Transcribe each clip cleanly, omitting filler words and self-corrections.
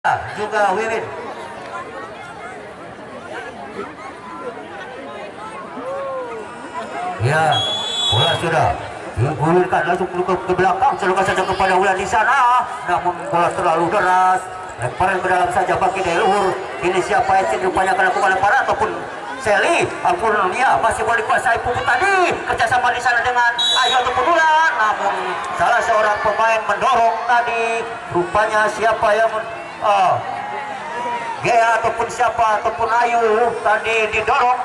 juga Wiwin. Ya, bola sudah digulirkan langsung ke belakang, seluruh saja kepada Wulan di sana. Namun bola terlalu deras, lemparan ke dalam saja bagi dari luhur. Ini siapa yang rupanya akan lakukan lemparan ataupun Seli, ampun ya, masih boleh dikuasai Puput tadi kerjasama di sana dengan Ayu ataupun Wulan. Namun salah seorang pemain mendorong tadi, rupanya siapa yang Gea ataupun siapa ataupun Ayu tadi didorong.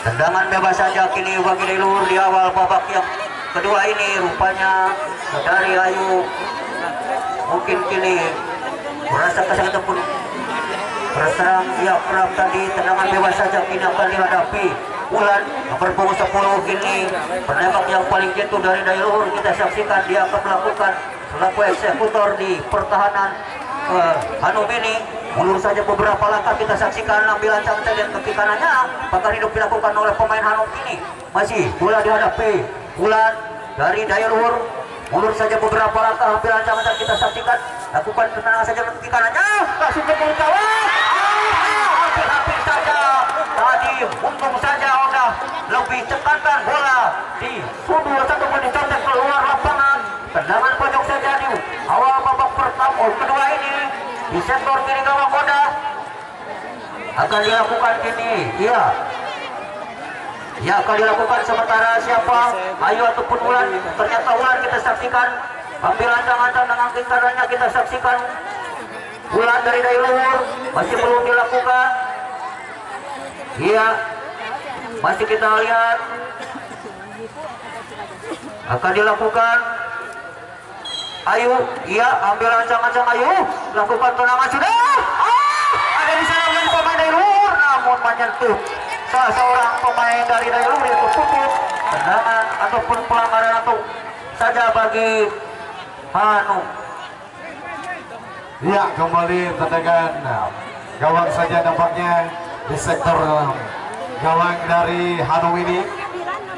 Tendangan bebas saja kini bagi dari luhur di awal babak yang kedua ini, rupanya dari Ayu mungkin kini merasa kesal ataupun berserang. Ya, perang tadi tendangan bebas saja kini akan dihadapi Wulan nomor punggung 10 kini penembak yang paling jitu dari luhur. Kita saksikan dia akan melakukan selaku eksekutor di pertahanan Hanum ini. Mundur saja beberapa langkah, kita saksikan ambil ancang dan kaki kanannya bakal hidup dilakukan oleh pemain Hanum ini. Masih bola dihadapi Wulan dari luhur. Mundur saja beberapa langkah, ambil ancang dan kita saksikan lakukan tendangan saja kaki kanannya langsung ke mulut gawang. Hampir saja tadi, untung saja udah lebih cekatan bola di sudut ataupun dicontek keluar lapangan. Tendangan pojok saja di awal babak pertama kedua ini di sektor kiri gawang Koda akan dilakukan kini. Ya akan dilakukan sementara siapa Ayu ataupun Wulan. Ternyata Wulan kita saksikan ambil ancang-ancang dengan kikarannya, kita saksikan Wulan dari luhur masih belum dilakukan. Iya, masih kita lihat akan dilakukan Ayu. Iya, ambil ancang-ancang Ayu, lakukan tendangan sudah. Ada di sana Wulan pemain dari luhur, namun menyentuh salah seorang pemain dari luhur yaitu Puput. Tendangan ataupun pelanggaran atau saja bagi Hanum. Ya, kembali tendangan gawang saja nampaknya di sektor gawang dari Hanum ini.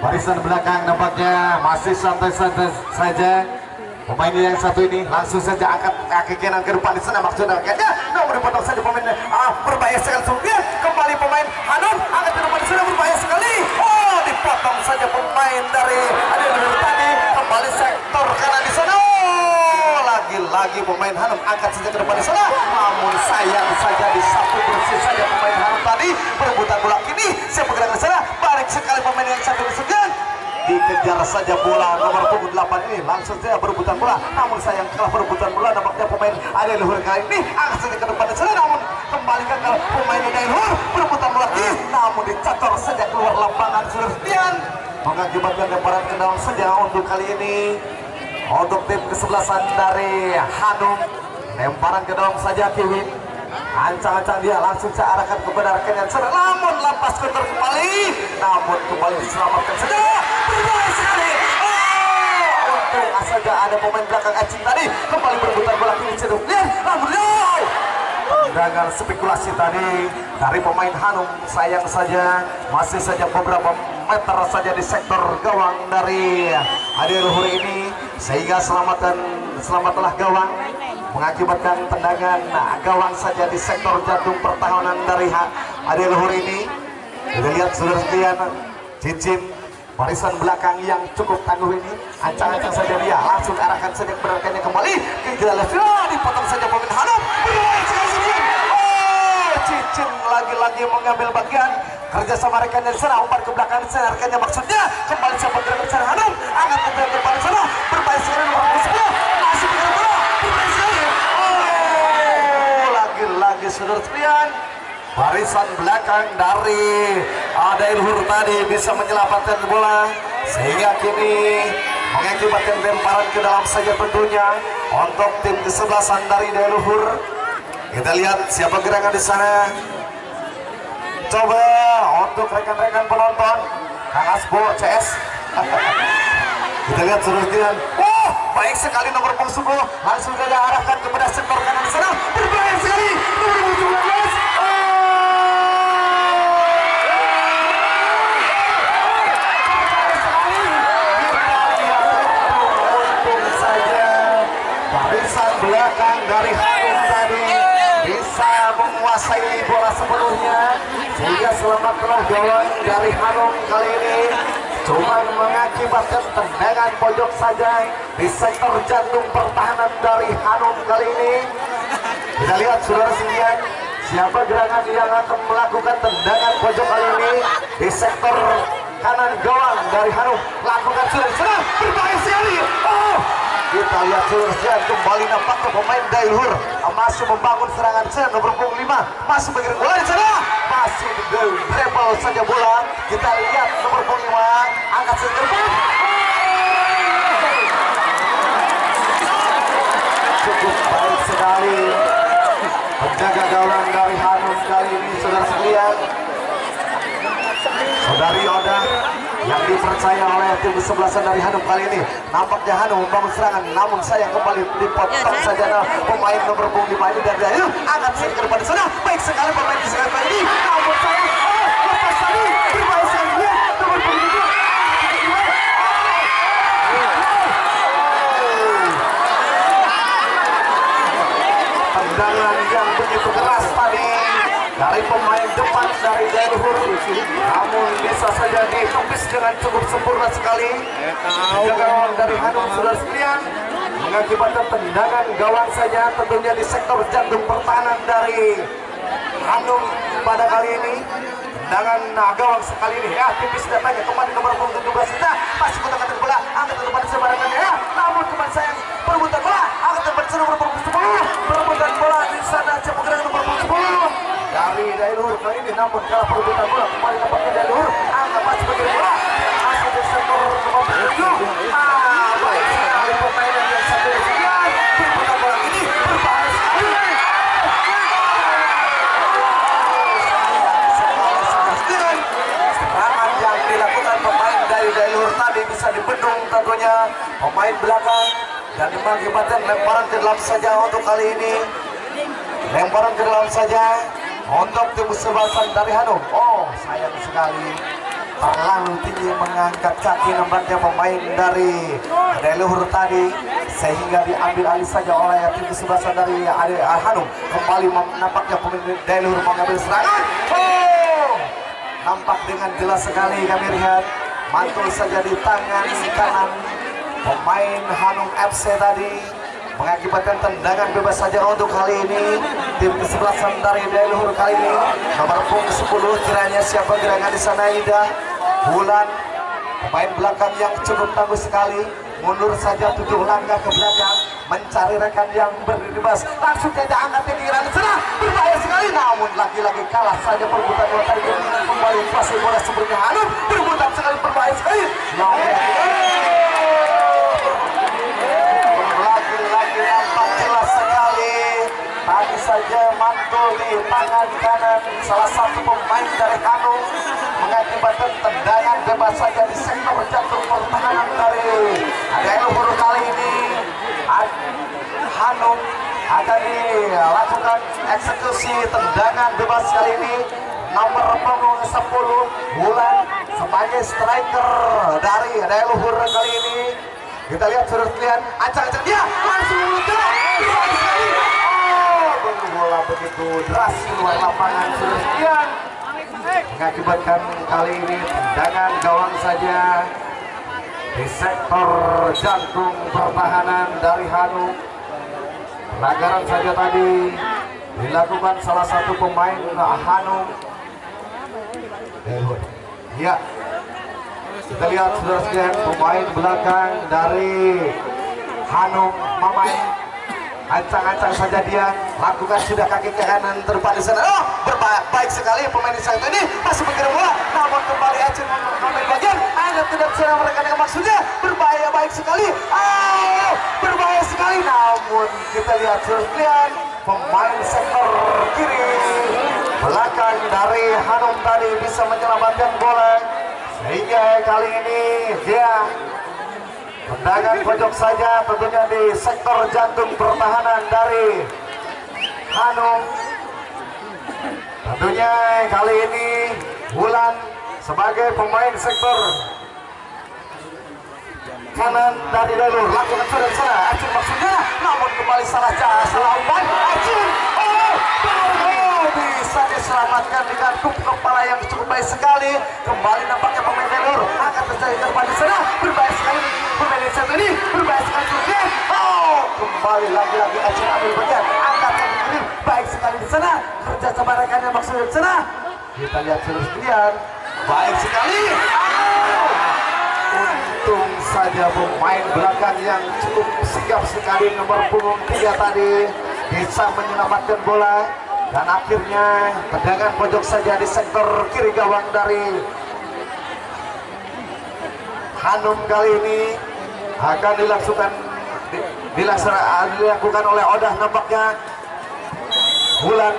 Barisan belakang nampaknya masih santai-santai saja. Pemain yang satu ini langsung saja angkat kaki kanan ke depan di sana maksudnya kayaknya. Namun dipotong saja pemain berbahaya sekali. Kemudian kembali pemain Hanum angkat ke depan di sana berbahaya sekali. Oh, dipotong saja pemain dari tadi. Kembali sektor kanan di sana. Lagi pemain Hanum angkat saja ke depan di sana. Namun sayang saja disapu bersih saja pemain Hanum tadi. Perebutan bola kini siapa gerak di sana. Balik sekali pemain yang satu kesekian. Dikejar saja bola nomor punggung 8 ini langsung saja berebutan bola. Namun sayang kalah berebutan bola nampaknya pemain luhur kali ini angkat saja ke depan di sana. Namun kembalikan ke pemain luhur berebutan bola ini. Namun dicacor saja keluar lapangan Sebastian, mengakibatkan lemparan ke dalam saja untuk kali ini. Untuk tim kesebelasan dari Hanum, lemparan ke dalam saja Kevin. Ancang-ancang dia langsung saya arahkan kepada rekan yang sedang, namun lepas counter kembali. Namun kembali diselamatkan saja. Berbahaya sekali. Untung saja ada pemain belakang Acing tadi. Kembali berebutan bola kini sedang. Lihat, namun dengan spekulasi tadi dari pemain Hanum, sayang saja masih saja beberapa meter saja di sektor gawang dari luhur ini, sehingga selamatlah gawang, mengakibatkan tendangan gawang saja di sektor jantung pertahanan dari luhur ini. Kita lihat saudara sekalian, cincin barisan belakang yang cukup tangguh ini, ancang-ancang saja dia langsung arahkan saja keberaniannya kembali. Dipotong saja pemain Hanum. Cincin lagi-lagi mengambil bagian kerjasama rekan dari sana, umpan ke belakang di sana rekannya maksudnya. Kembali siapa gerak di sana Hanum angkat ke depan di sana, berbahaya sekali nomor 10 masih dengan bola, berbahaya sekali. Lagi-lagi saudara sekalian, barisan belakang dari luhur tadi bisa menyelamatkan bola, sehingga kini mengakibatkan lemparan ke dalam saja tentunya untuk tim kesebelasan dari luhur. Kita lihat siapa gerangan di sana. Coba untuk rekan-rekan penonton, Kang Asbo CS. Kita lihat seluruhan. Baik sekali nomor punggung 10 langsung saja arahkan kepada sektor kanan di sana. Berbahaya sekali nomor punggung 17. Untung saja barisan belakang belakang dari Hanum tadi bisa menguasai bola sepenuhnya, sehingga selamatlah gawang dari Hanum kali ini. Cuma mengakibatkan tendangan pojok saja di sektor jantung pertahanan dari Hanum kali ini. Kita lihat saudara sekalian, siapa gerangan yang akan melakukan tendangan pojok kali ini di sektor kanan gawang dari Hanum. Lakukan sudah berbahaya sekali. Oh, kita lihat saudara kembali nampaknya pemain Dailhur masih membangun serangan sen nomor 5 masih mengirim bola di sana, masih dribble saja bola. Kita lihat nomor 5 angkat ke depan, cukup baik sekali penjaga gawang dari Hanum kali ini saudara sekalian. Saudari Oda yang dipercaya oleh tim kesebelasan dari Hanum kali ini. Nampaknya Hanum membangun serangan, namun sayang kembali dipotong saja pemain nomor 5 ini dari Dailhur. Angkat ke depan di sana, baik sekali pemain di sana kali ini, namun sayang lepas tadi berbahaya sekali dia nomor 5. Tendangan yang begitu keras tadi dari pemain depan dari Dailhur, namun bisa saja ditepis dengan cukup sempurna sekali. Gawang dari Hanum saudara sekalian mengakibatkan tendangan gawang saja tentunya di sektor jantung pertahanan dari Hanum pada kali ini. Tendangan gawang sekali ini ya tipis datanya kembali nomor 17 kita masih kotak bola, angkat ke depan sebarangan ya, namun kembali sayang perebutan bola, angkat ke depan nomor 10, perebutan bola di sana cepat nomor 10 dari Dailhur kali ini, namun kalah perebutan bola kembali nampaknya Dailhur angkat masih bagi bola masih di sektor nomor 7. Baik sekali permainan yang satu sekian, perebutan bola ini berbahaya sekali. Serangan yang dilakukan pemain dari Dailhur tadi bisa dibendung tentunya pemain belakang, dan mengakibatkan lemparan ke dalam saja untuk kali ini. Lemparan ke dalam saja untuk tim kesebelasan dari Hanum. Oh, sayang sekali terlalu tinggi mengangkat kaki nampaknya pemain dari Dailhur tadi, sehingga diambil alih saja oleh tim kesebelasan dari Hanum. Kembali nampaknya pemain Dailhur mengambil serangan. Oh, nampak dengan jelas sekali kami lihat mantul saja di tangan kanan pemain Hanum FC tadi, mengakibatkan tendangan bebas saja untuk kali ini tim kesebelasan dari Dailhur kali ini. Nomor 10 kiranya siapa gerangan di sana, Ida Bulan, pemain belakang yang cukup tangguh sekali, mundur saja 7 langkah ke belakang mencari rekan yang bebas, langsung saja angkat ke kiri sana, berbahaya sekali, namun lagi-lagi kalah saja perebutan bola tadi. Kembali pasir bola sebenarnya Hanum berebutan sekali, berbahaya sekali, namun lagi-lagi nampak jelas sekali tadi saja mantul di tangan kanan salah satu pemain dari Hanum, mengakibatkan tendangan bebas saja di sektor jantung pertahanan dari Dailhur kali ini. Hanum akan dilakukan eksekusi tendangan bebas kali ini. Nomor 10 Bulan sebagai striker dari Dailhur kali ini. Kita lihat saudara sekalian, acak-acak dia langsung meluncur sekali. Oh, bola begitu deras keluar lapangan saudara sekalian, mengakibatkan kali ini tendangan gawang saja di sektor jantung pertahanan dari Hanum. Pelanggaran saja tadi dilakukan salah satu pemain Hanum. Ya, kita lihat saudara sekalian pemain belakang dari Hanum Mamai, ancang-ancang saja dia lakukan sudah kaki ke kanan terdepan di sana. Oh, baik sekali pemain di sana ini masih mengirim bola, namun kembali aja mengambil bagian. Anda tidak bisa merekan maksudnya, berbahaya baik sekali. Oh, berbahaya sekali. Namun kita lihat saudara sekalian pemain sektor kiri belakang dari Hanum tadi bisa menyelamatkan bola, sehingga kali ini dia tendangan pojok saja tentunya di sektor jantung pertahanan dari Hanum. Tentunya kali ini Bulan sebagai pemain sektor kanan dari Dailur lakukan sudah di sana Acun maksudnya, namun kembali salah umpan Acun. Bisa diselamatkan dengan tup kepala yang cukup baik sekali. Kembali nampaknya pemain Dailur akan terjadi terpadu sana, berbahaya sekali pemain yang satu ini, berbahaya sekali juga. Kembali lagi-lagi Acun ambil bagian, angkatkan kiri, baik sekali di sana. Kerja sama rekannya maksudnya di sana. Kita lihat terus kemudian, baik sekali. Untung saja pemain belakang yang cukup sigap sekali nomor punggung 3 tadi bisa menyelamatkan bola. Dan akhirnya tendangan pojok saja di sektor kiri gawang dari Hanum kali ini akan dilakukan oleh Odah nampaknya. Bulan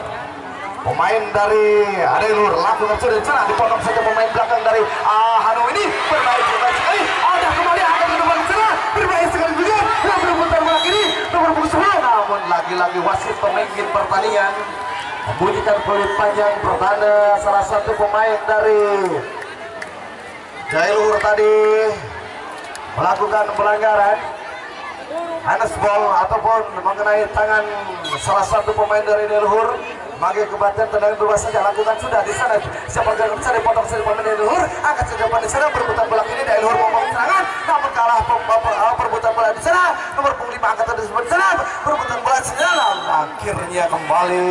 pemain dari Dailur lakukan sudah sana, dipotong saja pemain belakang dari Hanum ini, berbaik sekali. Odah kembali akan ke depan sana, berbaik sekali juga. Yang berputar bola kiri nomor punggung 10, namun lagi-lagi wasit pemimpin pertandingan membunyikan peluit panjang pertanda salah satu pemain dari Dailur tadi melakukan pelanggaran handball ataupun mengenai tangan salah satu pemain dari Dailur. Bagi kebatian tendangan bebas saja lakukan sudah di sana. Siapa yang bisa dipotong dari pemain Dailur, angkat saja di sana, berputar bola kiri Dailur mau serangan, namun kalah perbutan bola di sana. Nomor punggung 5 angkat di sana, berputar bola di sana. Akhirnya kembali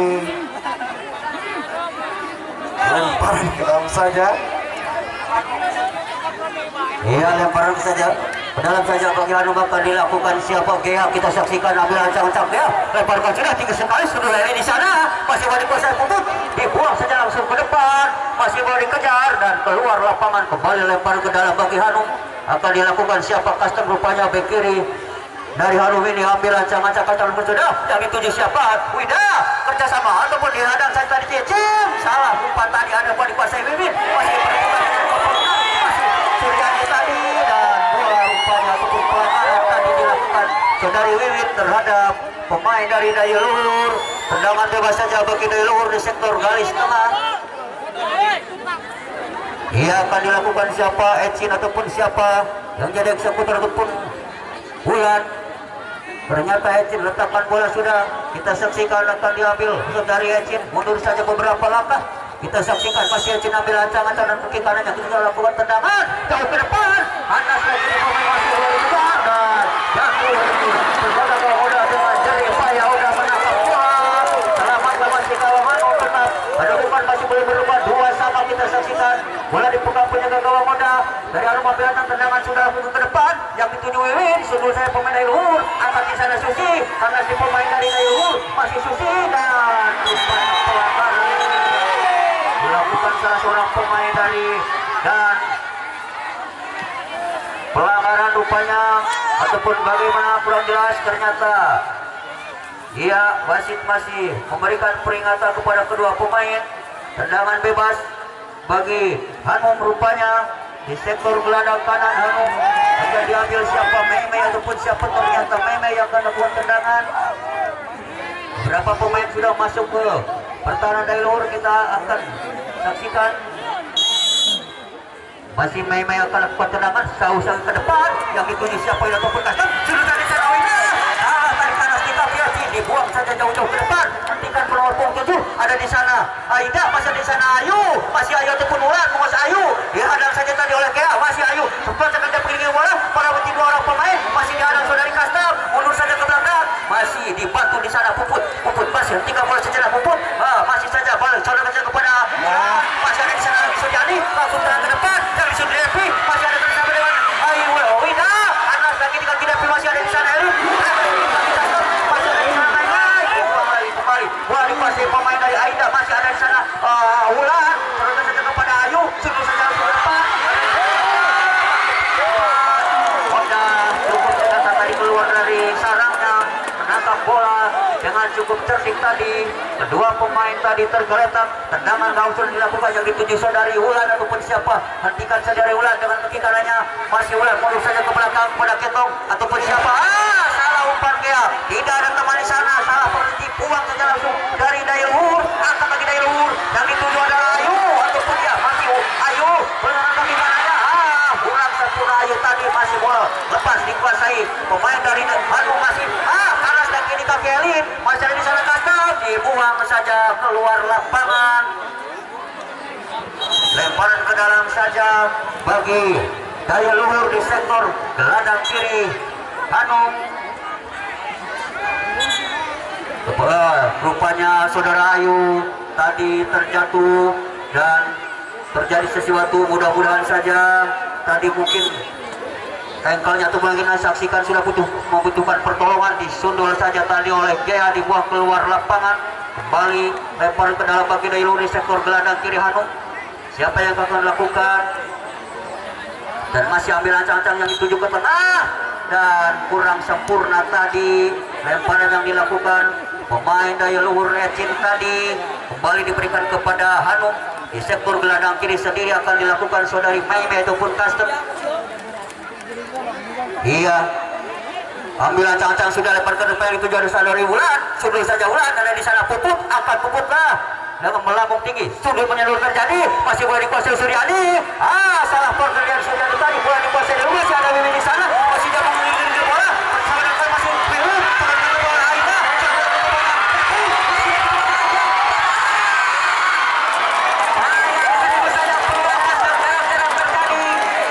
lemparan ke dalam saja. Iya, lemparan saja ke dalam saja bagi Hanum akan dilakukan siapa Gea. Kita saksikan ambil ancang-ancang Gea, lemparkan sudah tinggi sekali, sudah ini di sana, masih mau dikuasai putut, dibuang saja langsung ke depan, masih mau dikejar dan keluar lapangan, kembali lempar ke dalam bagi Hanum. Akan dilakukan siapa custom, rupanya bek kiri dari Hanum ini ambil ancang-ancang custom sudah, yang dituju siapa? Wida kerjasama ataupun dihadang saya tadi Cicim, salah umpan tadi ada mau dikuasai Mimin, masih Suryani tadi, dan bola rupanya ataupun pelanggaran tadi dilakukan saudari Wiwit terhadap pemain dari Dailur. Tendangan bebas saja bagi Dailur di sektor garis tengah. Ia akan dilakukan siapa, Ecin ataupun siapa yang jadi eksekutor ataupun Bulan. Ternyata Ecin letakkan bola sudah, kita saksikan akan diambil saudari Ecin, mundur saja beberapa langkah. Kita saksikan masih Ecin ambil ancang-ancang dan kaki kanannya, kita lakukan tendangan jauh ke depan. Anas lagi pemain masih bola juga dan jatuh terjaga ke Oda dengan jari upaya Oda menangkap bola. Selamat masih kawan tetap ada bukan masih boleh berubah 2-2. Kita saksikan bola dipegang penjaga gawang Oda dari Hanum ambil tendangan sudah ke depan yang dituju Wiwin. Sungguh saya pemain Dailur angkat di sana Susi karena si pemain dari Dailur masih Susi dan pelanggaran dilakukan salah seorang pemain dari dan pelanggaran rupanya ataupun bagaimana kurang jelas. Ternyata wasit masih memberikan peringatan kepada kedua pemain. Tendangan bebas bagi Hanum rupanya di sektor gelandang kanan. Hanum akan diambil siapa, Meme ataupun siapa, ternyata Meme yang akan melakukan tendangan. Beberapa pemain sudah masuk ke pertahanan Dailur, kita akan saksikan masih Meme akan lakukan tendangan sausan ke depan yang dituju siapa yang ataupun custom sudah dari sana Wina. Tarik kanan kita Fiati dibuang saja jauh-jauh ke depan. Hentikan nomor punggung 7 ada di sana Aida, masih di sana Ayu, masih Ayu ataupun Ulan menguasai Ayu, dihadang saja tadi oleh Gea, masih Ayu sempat saja pilih bola para dua orang pemain, masih dihadang saudari custom, mundur saja ke belakang, masih dibantu di sana Puput masih hentikan bola sejenak Puput, masih saja bola saudara saja kepada masih ada di sana Suryani, langsung terang ke depan dari Suryani, masih ada di sana dengan Ayu Wida, Anas lagi dengan Kidapi, masih ada di sana Eli, masih ada di sana kembali bola dikuasai pemain dari Aida, masih ada di sana Wulan, terus saja kepada Ayu, sungguh saja langsung ke depan. Cukup ternyata tadi keluar dari sarangnya, menangkap bola dengan cukup cerdik tadi. Kedua pemain tadi tergeletak, tendangan langsung dilakukan yang dituju saudari Wulan ataupun siapa, hentikan saudari Wulan dengan kaki kanannya, masih Wulan mundur saja ke belakang kepada Ketong ataupun siapa, salah umpan Gea, tidak ada teman di sana, salah berhenti, buang saja langsung dari Dailur, angkat lagi Dailur, yang dituju adalah Ayu ataupun dia masih Ayu dengan kaki kanannya, kurang sempurna Ayu tadi, masih bola lepas masih di sana custom dibuang saja keluar lapangan. Lemparan ke dalam saja bagi daya luhur di sektor gelandang kiri Hanum. Rupanya saudara Ayu tadi terjatuh dan terjadi sesuatu, mudah-mudahan saja tadi mungkin engkelnya atau mungkin saksikan sudah membutuhkan pertolongan, disundul saja tadi oleh Gea, dibuang keluar lapangan. Kembali lempar ke dalam bagi daya luhur di sektor gelandang kiri Hanum. Siapa yang akan lakukan? Dan masih ambil ancang-ancang yang dituju ke tengah dan kurang sempurna tadi lemparan yang dilakukan pemain daya luhur Ecin tadi. Kembali diberikan kepada Hanum di sektor gelandang kiri sendiri, akan dilakukan saudari Maime ataupun custom. Iya, ambil ancang-ancang sudah lempar ke depan, itu dari saudari Wulan. Sudul saja Wulan, ada di sana Puput, angkat Puput lah dengan melambung tinggi. Sudul menyalur terjadi, masih boleh dikuasai Suryani. Salah corner dari Suryani tadi, bola dikuasai dulu, masih ada Wiwi di sana, masih dapat mengirim bola. Bersama dengan masih Wiwi, tekan bola Aida.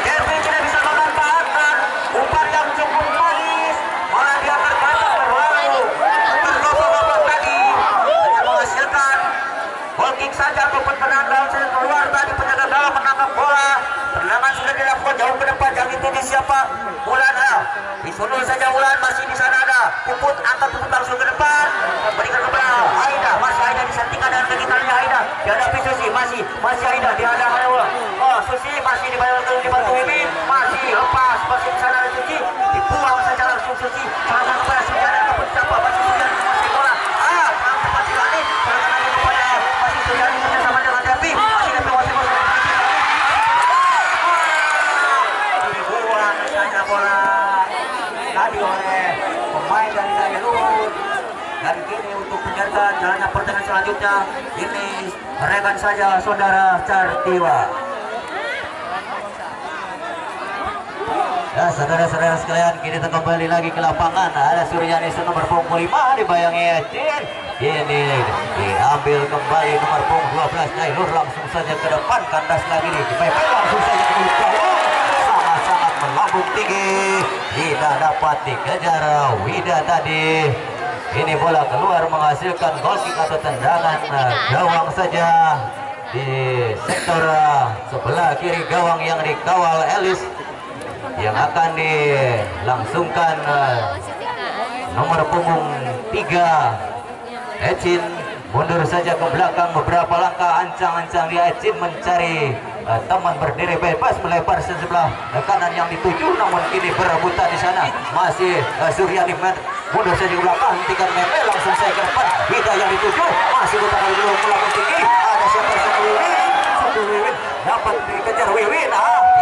Kevin tidak bisa memanfaatkan umpan yang cukup manis, malah dia terbatas berlalu tergobok-gobok tadi dengan menghasilkan goal kick saja ataupun tendangan sudah keluar tadi. Penjaga gawang menangkap bola, tendangan sudah dilakukan jauh ke depan, yang itu di siapa? Wulan. Disundul saja Wulan, masih di sana ada Puput, angkat Puput langsung ke depan, berikan kepada Aida, masih Aida disentingkan dengan kaki kakinya Aida, dihadapi Susi, masih Aida dihadapi bola. Susi masih dibantu Wiwi, masih lepas, masih di sana ada Susi, dibuang saja langsung Susi, serangan kepada Sujana ataupun siapa, masih Sujana menguasai bola. Serangan cepat Silani, serangan lagi kepada masih Sujana bersama dengan Devi, masih Devi menguasai bola. Dibuang saja bola tadi oleh pemain dari daya luhur. Dan kini untuk menyertai jalannya pertandingan selanjutnya, ini rekan saja saudara Cartiwa. Ya, saudara-saudara sekalian, kini kita kembali lagi ke lapangan. Ada Suryani nomor punggung 5 dibayangi Ecin. Ini diambil kembali nomor punggung 12 Nailur, langsung saja ke depan, kandas lagi nih. Langsung saja ke bawah. Sangat-sangat melambung tinggi. Tidak dapat dikejar Wida tadi. Ini bola keluar menghasilkan gol kick atau tendangan gawang saja di sektor sebelah kiri gawang yang dikawal Elis, yang akan dilangsungkan nomor punggung 3 Ecin. Mundur saja ke belakang beberapa langkah, ancang-ancang dia Ecin mencari teman berdiri bebas, melebar sebelah kanan yang dituju, namun kini berebutan di sana. Masih Suryani mundur saja ke belakang, hentikan Meme, langsung saya ke depan. Wida yang dituju, masih bertahan dulu melambung tinggi. Ada siapa? Wiwin dapat dikejar Wiwin,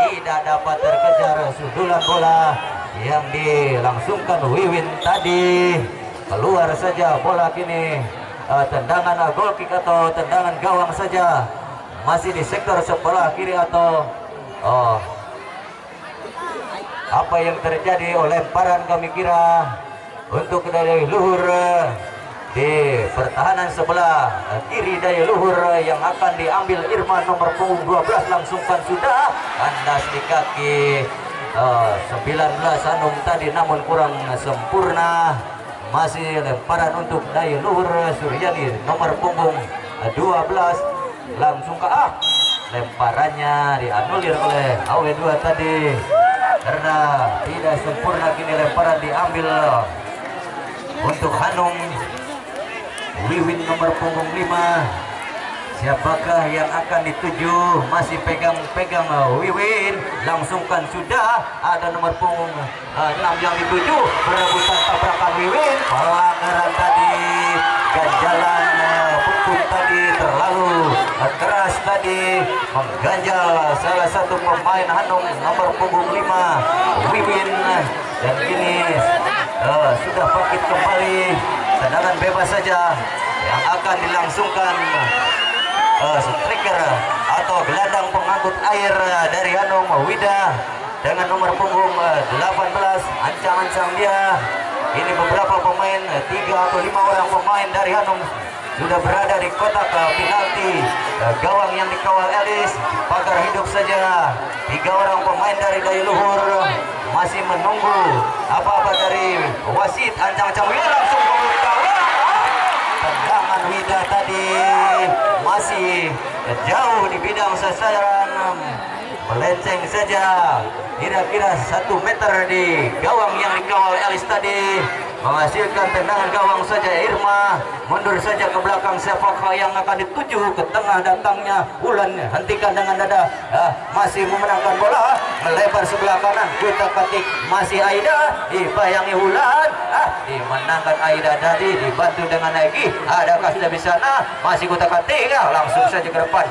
tidak dapat terkejar. Sundulan bola yang dilangsungkan Wiwin tadi keluar saja. Bola kini tendangan gol kick atau tendangan gawang saja, masih di sektor sebelah kiri atau apa yang terjadi? Lemparan kami kira untuk daya luhur di pertahanan sebelah kiri daya luhur yang akan diambil Irman nomor punggung 12, langsungkan sudah kandas di kaki 19 Hanum tadi, namun kurang sempurna. Masih lemparan untuk daya luhur Suryani nomor punggung 12, langsung ke lemparannya dianulir oleh AW2 tadi karena tidak sempurna. Kini lemparan diambil untuk Hanum. Wiwin nomor punggung 5, siapakah yang akan dituju? Masih pegang-pegang Wiwin, langsungkan sudah. Ada nomor punggung 6 yang dituju, berebutan tabrakan Wiwin. Pelanggaran tadi, ganjalan Puput tadi terlalu keras tadi, mengganjal salah satu pemain Hanum nomor punggung 5 Wiwin. Dan kini sudah bangkit kembali. Tendangan bebas saja yang akan dilangsungkan striker atau gelandang pengangkut air dari Hanum, Wida dengan nomor punggung 18. Ancang-ancang dia Ini beberapa pemain, 3 atau 5 orang pemain dari Hanum sudah berada di kotak penalti. Gawang yang dikawal Elis, pagar hidup saja. 3 orang pemain dari Dayu Luhur masih menunggu apa-apa dari wasit. Ancang-ancang Wida langsung ke gawang. Tendangan Wida tadi masih jauh di bidang sasaran, melenceng saja kira-kira 1 meter di gawang yang dikawal Elis tadi, menghasilkan tendangan gawang saja. Irma mundur saja ke belakang. Siapakah yang akan dituju ke tengah datangnya Wulan? Hentikan dengan dada. Masih memenangkan bola, melebar sebelah kanan. Kita ketik masih Aida, dibayangi Wulan. Dimenangkan Aida tadi, dibantu dengan Egi. Adakah sudah di sana? Masih kita ketik, langsung saja ke depan.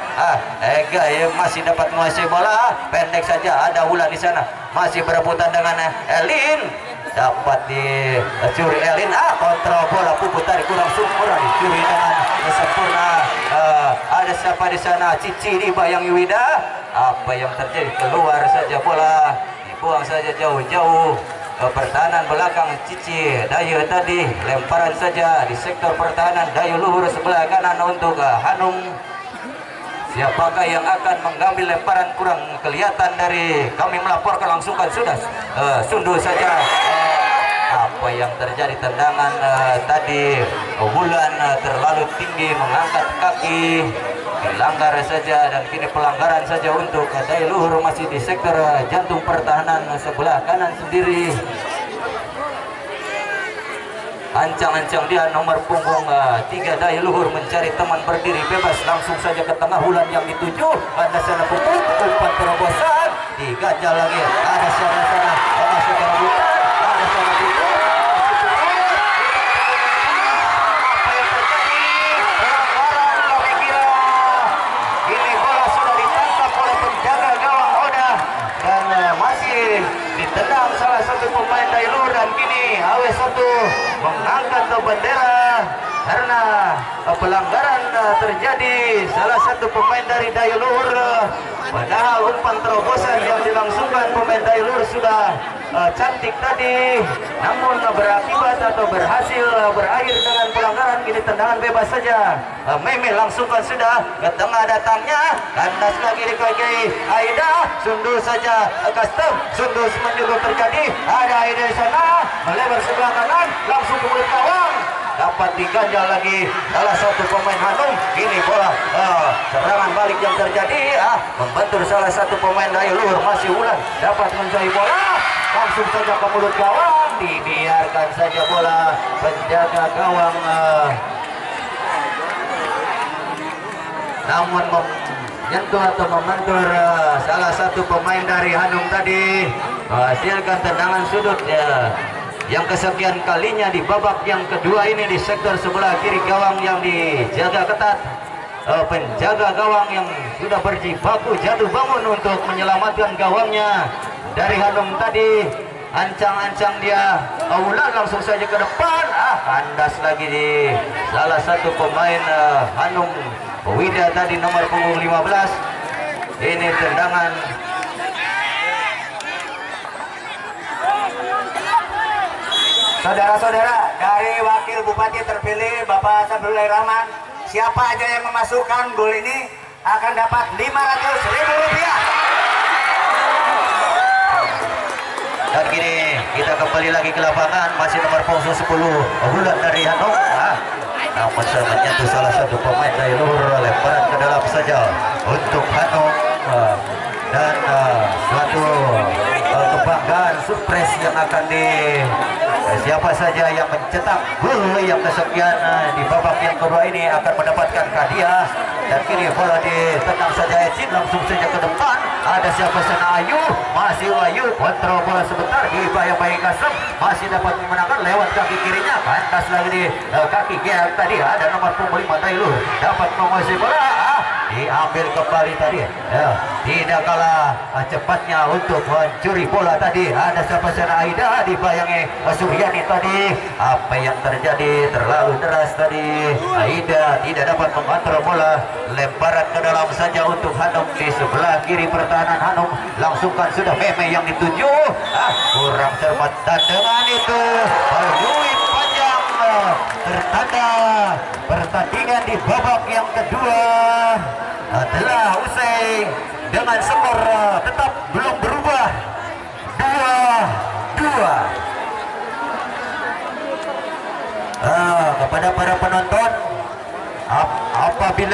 Ega masih dapat menguasai bola, pendek saja. Ada Wulan di sana, masih berebutan dengan Elin. Dapat dicuri Elin, kontrol bola puput tadi kurang sempurna, dicuri dengan sempurna. Ada siapa di sana? Cici dibayangi Wida. Apa yang terjadi? Keluar saja bola, dibuang saja jauh-jauh. Pertahanan belakang Cici Dayu tadi, lemparan saja di sektor pertahanan Dayu Luhur sebelah kanan untuk Hanum. Siapakah yang akan mengambil lemparan? Kurang kelihatan dari kami melaporkan, langsungkan sudah sunduh saja. Apa yang terjadi? Tendangan tadi Wulan terlalu tinggi, mengangkat kaki, dilanggar saja, dan kini pelanggaran saja untuk Dayu Luhur masih di sektor jantung pertahanan sebelah kanan sendiri. Ancang-ancang dia nomor punggung 3 Dayu Luhur mencari teman berdiri bebas. Langsung saja ke tengah Wulan yang dituju. Ada sana putut, umpan terobosan, diganjal lagi. Ada sana masuk ke Wulan. Ada sana putut. Apa yang terjadi? Pelanggaran kami kira. Ini bola sudah ditangkap oleh penjaga gawang Oda, dan masih ditendang salah satu pemain Dayu Luhur, dan kini AW1 mengangkat bendera karena pelanggaran terjadi salah satu pemain dari Dayu Luhur. Padahal umpan terobosan yang dilangsungkan pemain Dayu Luhur sudah cantik tadi, namun berakibat atau berhasil berakhir dengan pelanggaran. Kini tendangan bebas saja. Meme langsungkan sudah ke tengah datangnya, kandas lagi di kaki Aida, sundur saja custom, sundur menjulur terjadi. Ada Aida di sana, melebar sebelah kanan, langsung ke mulut gawang. Dapat diganjal lagi salah satu pemain Hanum. Ini bola serangan balik yang terjadi, membentur salah satu pemain Dayu Luhur. Masih Wulan dapat mencari bola, langsung saja ke mulut gawang. Dibiarkan saja bola, penjaga gawang namun menyentuh atau membentur salah satu pemain dari Hanum tadi, menghasilkan tendangan sudut yang kesekian kalinya di babak yang kedua ini di sektor sebelah kiri gawang yang dijaga ketat. Penjaga gawang yang sudah berjibaku jatuh bangun untuk menyelamatkan gawangnya dari Hanum tadi. Ancang-ancang dia, Wulan langsung saja ke depan, kandas lagi di salah satu pemain Hanum, Wida tadi nomor punggung 15. Ini tendangan saudara-saudara dari Wakil Bupati terpilih Bapak Sabdullah Rahman. Siapa aja yang memasukkan gol ini akan dapat 500.000 rupiah. Dan kini kita kembali lagi ke lapangan, masih nomor punggung 10 Wulan dari Hanum. Namun menyentuh salah satu pemain Dayu Luhur, lemparan ke dalam saja untuk Hanum, dan suatu kebanggaan surprise yang akan siapa saja yang mencetak gol yang kesekian di babak yang kedua ini akan mendapatkan hadiah. Dan kini bola ditendang saja Ecin, langsung saja ke depan. Ada siapa sana? Ayu, masih Ayu, kontrol bola sebentar, dibayang-bayang Kasem, masih dapat memenangkan lewat kaki kirinya, kandas lagi di kaki kiri tadi. Ada nomor punggung 5 Dayu Luhur, dapat menguasai bola, diambil kembali tadi, tidak kalah cepatnya untuk mencuri bola tadi. Ada siapa sana? Aida, dibayangi Suryani tadi. Apa yang terjadi? Terlalu deras tadi. Aida tidak dapat mengontrol bola, lemparan ke dalam saja untuk Hanum di sebelah kiri pertahanan Hanum. Langsungkan sudah Meme yang dituju, kurang cermat Dan dengan itu peluit panjang tertanda pertandingan di babak yang kedua telah usai dengan skor tetap belum berubah 2-2. Kepada para penonton, apabila